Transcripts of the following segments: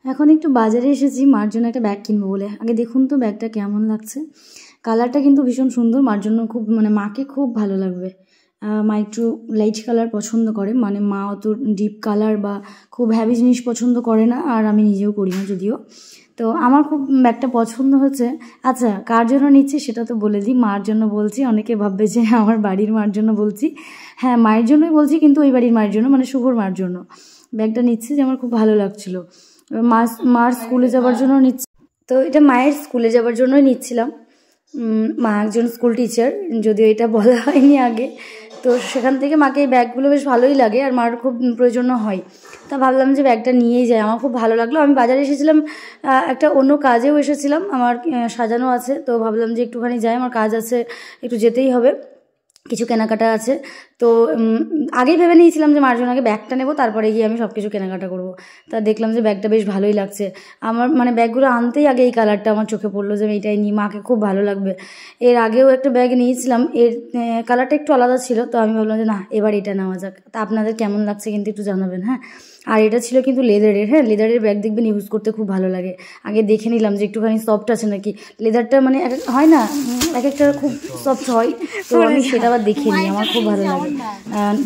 এখন একটু বাজারে এসেছি মার জন্য একটা ব্যাগ কিনবো বলে। আগে দেখুন তো ব্যাগটা কেমন লাগছে। কালারটা কিন্তু ভীষণ সুন্দর, মার জন্য খুব মানে মাকে খুব ভালো লাগবে। মা একটু লাইট কালার পছন্দ করে, মানে মা অত ডিপ কালার বা খুব হ্যাভি জিনিস পছন্দ করে না, আর আমি নিজেও করি না যদিও। তো আমার খুব ব্যাগটা পছন্দ হচ্ছে। আচ্ছা, কার জন্য নিচ্ছি সেটা তো বলে দিই। মার জন্য বলছি, অনেকে ভাববে যে আমার বাড়ির মার জন্য বলছি। হ্যাঁ, মায়ের জন্যই বলছি, কিন্তু ওই বাড়ির মায়ের জন্য, মানে শুভর মার জন্য ব্যাগটা নিচ্ছি, যে আমার খুব ভালো লাগছিলো। মার স্কুলে যাওয়ার জন্য নিচ্ছি। তো এটা মায়ের স্কুলে যাওয়ার জন্যই নিচ্ছিলাম। মা একজন স্কুল টিচার, যদিও এটা বলা হয়নি আগে। তো সেখান থেকে মাকে এই ব্যাগগুলো বেশ ভালোই লাগে, আর মার খুব প্রয়োজনও হয়। তা ভাবলাম যে ব্যাগটা নিয়েই যাই, আমার খুব ভালো লাগলো। আমি বাজারে এসেছিলাম, একটা অন্য কাজেও এসেছিলাম, আমার সাজানো আছে। তো ভাবলাম যে একটুখানি যাই, আমার কাজ আছে, একটু যেতেই হবে, কিছু কেনাকাটা আছে। তো আগেই ভেবে নিয়েছিলাম যে মার জন্য আগে ব্যাগটা নেবো, তারপরে গিয়ে আমি সব কিছু কেনাকাটা করবো। তা দেখলাম যে ব্যাগটা বেশ ভালোই লাগছে আমার, মানে ব্যাগগুলো আনতেই আগে এই কালারটা আমার চোখে পড়লো যে আমি এটাই নিই, মাকে খুব ভালো লাগবে। এর আগেও একটা ব্যাগ নিয়েছিলাম, এর কালারটা একটু আলাদা ছিল, তো আমি ভাবলাম যে না, এবার এটা নেওয়া যাক। তা আপনাদের কেমন লাগছে কিন্তু একটু জানাবেন, হ্যাঁ। আর এটা ছিল কিন্তু লেদারের। হ্যাঁ, লেদারের ব্যাগ দেখবেন ইউজ করতে খুব ভালো লাগে। আগে দেখে নিলাম যে একটুখানি সফট আছে নাকি। লেদারটা মানে হয় না, এক একটা খুব সফট হয়, তো আমি সেটা আবার দেখে নিই, আমার খুব ভালো লাগে।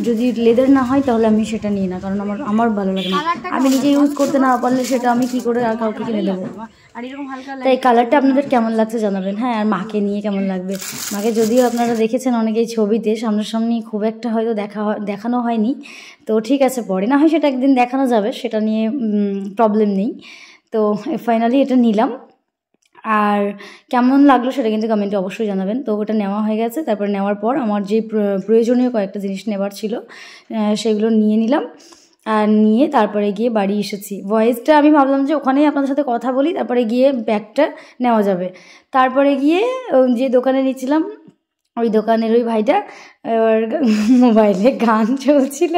যদি লেদার না হয় তাহলে আমি সেটা নিই না, কারণ আমার ভালো লাগে না। আমি নিজে ইউজ করতে না পারলে সেটা আমি কি করে আর কাউকে কিনে দেবো। তাই কালারটা আপনাদের কেমন লাগছে জানাবেন, হ্যাঁ। আর মাকে নিয়ে কেমন লাগবে। মাকে যদিও আপনারা দেখেছেন অনেকেই ছবিতে, সামনাসামনি খুব একটা হয়তো দেখানো হয়নি। তো ঠিক আছে, পরে না হয় সেটা একদিন দেখানো যাবে, সেটা নিয়ে প্রবলেম নেই। তো ফাইনালি এটা নিলাম, আর কেমন লাগলো সেটা কিন্তু কমেন্টে অবশ্যই জানাবেন। তো ওটা নেওয়া হয়ে গেছে। তারপর নেওয়ার পর আমার যে প্রয়োজনীয় কয়েকটা জিনিস নেওয়ার ছিল সেগুলো নিয়ে নিলাম, আর নিয়ে তারপরে গিয়ে বাড়ি এসেছি। ভয়েসটা আমি ভাবলাম যে ওখানেই আপনাদের সাথে কথা বলি, তারপরে গিয়ে ব্যাগটা নেওয়া যাবে। তারপরে গিয়ে যে দোকানে নিচ্ছিলাম, ওই দোকানের ওই ভাইটা এবার মোবাইলে গান চলছিল,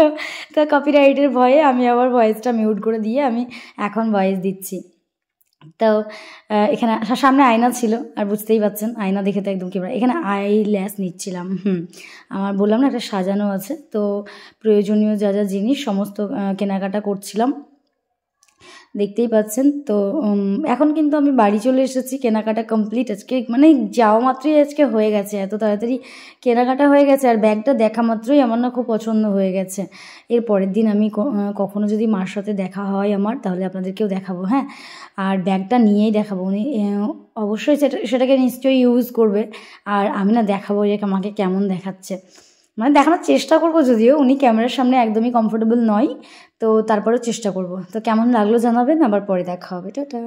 তো কপিরাইটের ভয়ে আমি আবার ভয়েসটা মিউট করে দিয়ে আমি এখন ভয়েস দিচ্ছি। তো এখানে সামনে আয়না ছিল, আর বুঝতেই পারছেন আয়না দেখে তো একদম ক্যামেরা। এখানে আই ল্যাস নিচ্ছিলাম। আমার বললাম না একটা সাজানো আছে, তো প্রয়োজনীয় যা যা জিনিস সমস্ত কেনাকাটা করছিলাম, দেখতেই পাচ্ছেন। তো এখন কিন্তু আমি বাড়ি চলে এসেছি, কেনাকাটা কমপ্লিট আজকে, মানে যাওয়া মাত্রই আজকে হয়ে গেছে, এত তাড়াতাড়ি কেনাকাটা হয়ে গেছে। আর ব্যাগটা দেখা মাত্রই আমার না খুব পছন্দ হয়ে গেছে। এর পরের দিন আমি কখনো যদি মার সাথে দেখা হয় আমার, তাহলে আপনাদেরকেও দেখাবো, হ্যাঁ। আর ব্যাগটা নিয়েই দেখাবো, উনি অবশ্যই সেটাকে নিশ্চয়ই ইউজ করবে। আর আমি না দেখাবো যে আমাকে কেমন দেখাচ্ছে, মানে দেখানোর চেষ্টা করবো, যদিও উনি ক্যামেরার সামনে একদমই কমফোর্টেবল নয়, তো তারপরেও চেষ্টা করব। তো কেমন লাগলো জানাবেন, আবার পরে দেখা হবে, টাটা।